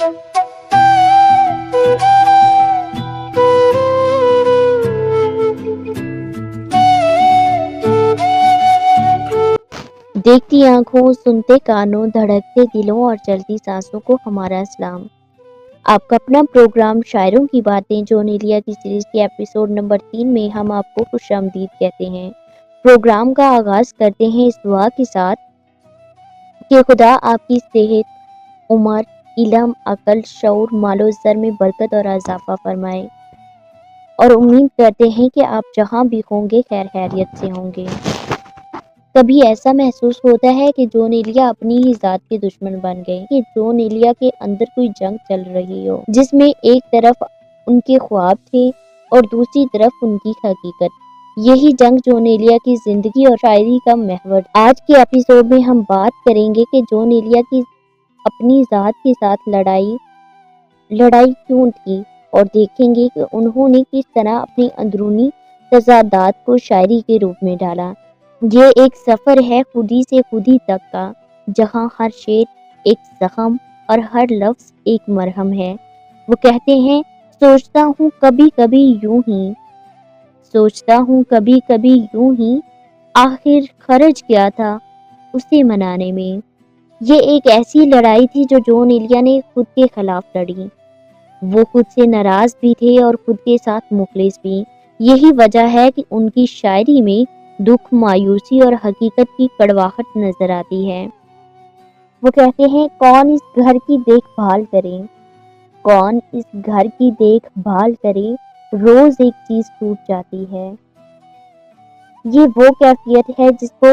دیکھتی آنکھوں، سنتے کانوں، دھڑکتے دلوں اور چلتی سانسوں کو ہمارا سلام۔ آپ کا اپنا پروگرام شاعروں کی باتیں جون ایلیا کی سیریز کے ایپیسوڈ نمبر 3 میں ہم آپ کو خوش آمدید کہتے ہیں۔ پروگرام کا آغاز کرتے ہیں اس دعا کے ساتھ کہ خدا آپ کی صحت، عمر، علم، عقل، شعور، مال و زر میں برکت اور اضافہ فرمائے، اور امید کرتے ہیں کہ آپ جہاں بھی ہوں گے خیر خیریت سے ہوں گے۔ کبھی ایسا محسوس ہوتا ہے کہ جون ایلیا اپنی ہی ذات کے دشمن بن گئے، کہ جون ایلیا کے اندر کوئی جنگ چل رہی ہو جس میں ایک طرف ان کے خواب تھے اور دوسری طرف ان کی حقیقت۔ یہی جنگ جون ایلیا کی زندگی اور شاعری کا محور۔ آج کے ایپیسوڈ میں ہم بات کریں گے کہ جون ایلیا کی اپنی ذات کے ساتھ لڑائی کیوں تھی، اور دیکھیں گے کہ انہوں نے کس طرح اپنی اندرونی تضادات کو شاعری کے روپ میں ڈالا۔ یہ ایک سفر ہے خودی سے خودی تک کا، جہاں ہر شعر ایک زخم اور ہر لفظ ایک مرہم ہے۔ وہ کہتے ہیں، سوچتا ہوں کبھی کبھی یوں ہی، آخر خرج کیا تھا اسے منانے میں۔ یہ ایک ایسی لڑائی تھی جو جون ایلیا نے خود کے خلاف لڑی۔ وہ خود سے ناراض بھی تھے اور خود کے ساتھ مخلص بھی۔ یہی وجہ ہے کہ ان کی شاعری میں دکھ، مایوسی اور حقیقت کی کڑواہٹ نظر آتی ہے۔ وہ کہتے ہیں، کون اس گھر کی دیکھ بھال کرے، روز ایک چیز ٹوٹ جاتی ہے۔ یہ وہ کیفیت ہے جس کو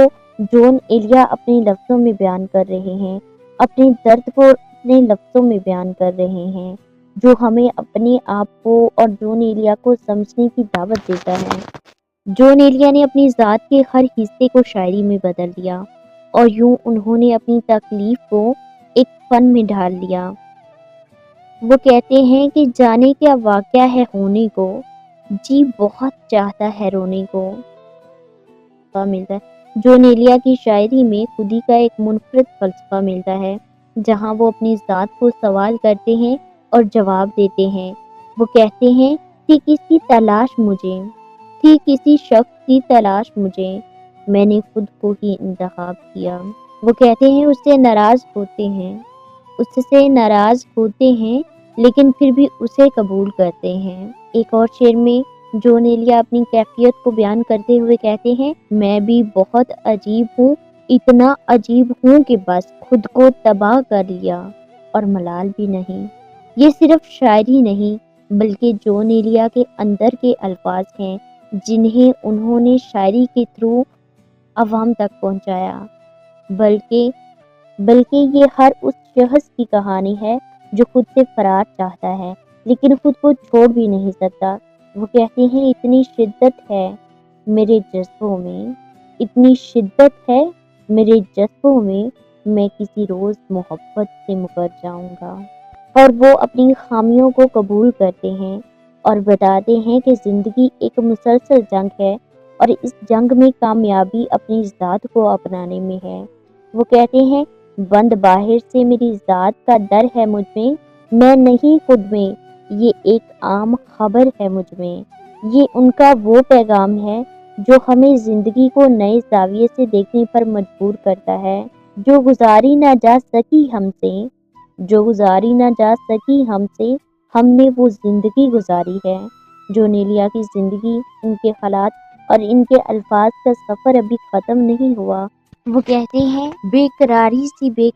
جون ایلیا اپنے لفظوں میں بیان کر رہے ہیں، اپنے درد کو اپنے لفظوں میں بیان کر رہے ہیں، جو ہمیں اپنے آپ کو اور جون ایلیا کو سمجھنے کی دعوت دیتا ہے۔ جون ایلیا نے اپنی ذات کے ہر حصے کو شاعری میں بدل دیا، اور یوں انہوں نے اپنی تکلیف کو ایک فن میں ڈھال لیا۔ وہ کہتے ہیں کہ جانے کیا واقعہ ہے ہونے کو، جی بہت چاہتا ہے رونے کو۔ ملتا ہے جون ایلیا کی شاعری میں خودی کا ایک منفرد فلسفہ ملتا ہے، جہاں وہ اپنی ذات کو سوال کرتے ہیں اور جواب دیتے ہیں۔ وہ کہتے ہیں کہ کسی شخص کی تلاش مجھے، میں نے خود کو ہی انتخاب کیا۔ وہ کہتے ہیں، اس سے ناراض ہوتے ہیں لیکن پھر بھی اسے قبول کرتے ہیں۔ ایک اور شعر میں جون ایلیا اپنی کیفیت کو بیان کرتے ہوئے کہتے ہیں، میں بھی بہت عجیب ہوں، اتنا عجیب ہوں کہ بس خود کو تباہ کر لیا، اور ملال بھی نہیں۔ یہ صرف شاعری نہیں بلکہ جون ایلیا کے اندر کے الفاظ ہیں، جنہیں انہوں نے شاعری کے تھرو عوام تک پہنچایا۔ بلکہ یہ ہر اس شخص کی کہانی ہے جو خود سے فرار چاہتا ہے لیکن خود کو چھوڑ بھی نہیں سکتا۔ وہ کہتے ہیں، اتنی شدت ہے میرے جذبوں میں، میں کسی روز محبت سے مکر جاؤں گا۔ اور وہ اپنی خامیوں کو قبول کرتے ہیں اور بتاتے ہیں کہ زندگی ایک مسلسل جنگ ہے، اور اس جنگ میں کامیابی اپنی ذات کو اپنانے میں ہے۔ وہ کہتے ہیں، بند باہر سے میری ذات کا ڈر ہے مجھ میں نہیں خود میں، یہ ایک عام خبر ہے مجھ میں۔ یہ ان کا وہ پیغام ہے جو ہمیں زندگی کو نئے زاویے سے دیکھنے پر مجبور کرتا ہے۔ جو گزاری نہ جا سکی ہم سے، ہم نے وہ زندگی گزاری ہے۔ جون ایلیا کی زندگی، ان کے حالات اور ان کے الفاظ کا سفر ابھی ختم نہیں ہوا۔ وہ کہتے ہیں، بے قراری سی بے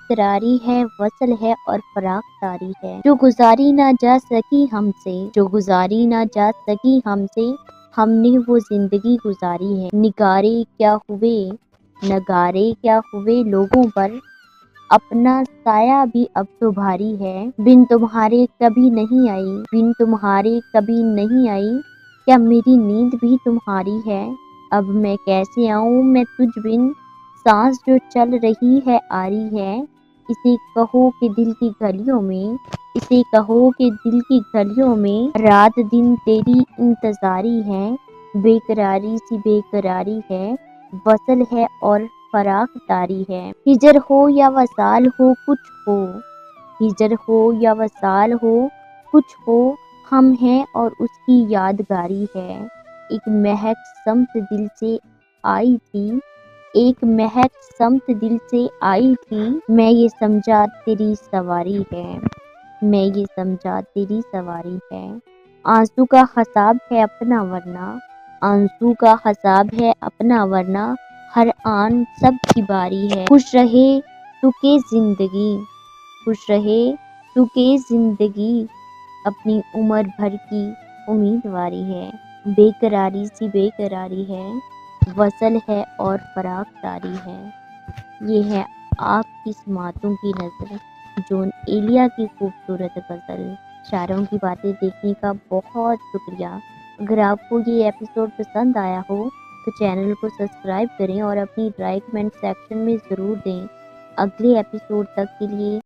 قراری ہے، وصل ہے اور فراق طاری ہے۔ جو گزاری نہ جا سکی ہم سے، ہم نے وہ زندگی گزاری ہے۔ نگارے کیا ہوئے لوگوں پر، اپنا سایہ بھی اب تو بھاری ہے۔ بن تمہارے کبھی نہیں آئی، کیا میری نیند بھی تمہاری ہے؟ اب میں کیسے آؤں میں تجھ بن، سانس جو چل رہی ہے آ رہی ہے۔ اسے کہو کہ دل کی گلیوں میں رات دن تیری انتظاری ہے۔ بے قراری سی بے قراری ہے، وصل ہے اور فراخ داری ہے۔ ہجر ہو یا وصال ہو کچھ ہو، ہجر ہو یا وصال ہو کچھ ہو، ہم ہیں اور اس کی یادگاری ہے۔ ایک مہک سمت دل سے آئی تھی، ایک مہک سمت دل سے آئی تھی، میں یہ سمجھا تیری سواری ہے، میں یہ سمجھا تیری سواری ہے۔ آنسو کا حساب ہے اپنا ورنہ، آنسو کا حساب ہے اپنا ورنہ، ہر آن سب کی باری ہے۔ خوش رہے تو کہ زندگی، خوش رہے تو کہ زندگی، اپنی عمر بھر کی امیدواری ہے۔ بے قراری سی بے قراری ہے، وصل ہے اور فراق داری ہے۔ یہ ہے آپ کی سماعتوں کی نظر، جون ایلیا کی خوبصورت غزل۔ شاعروں کی باتیں دیکھنے کا بہت شکریہ۔ اگر آپ کو یہ ایپیسوڈ پسند آیا ہو تو چینل کو سبسکرائب کریں اور اپنی رائے کمنٹ سیکشن میں ضرور دیں۔ اگلے ایپیسوڈ تک کے لیے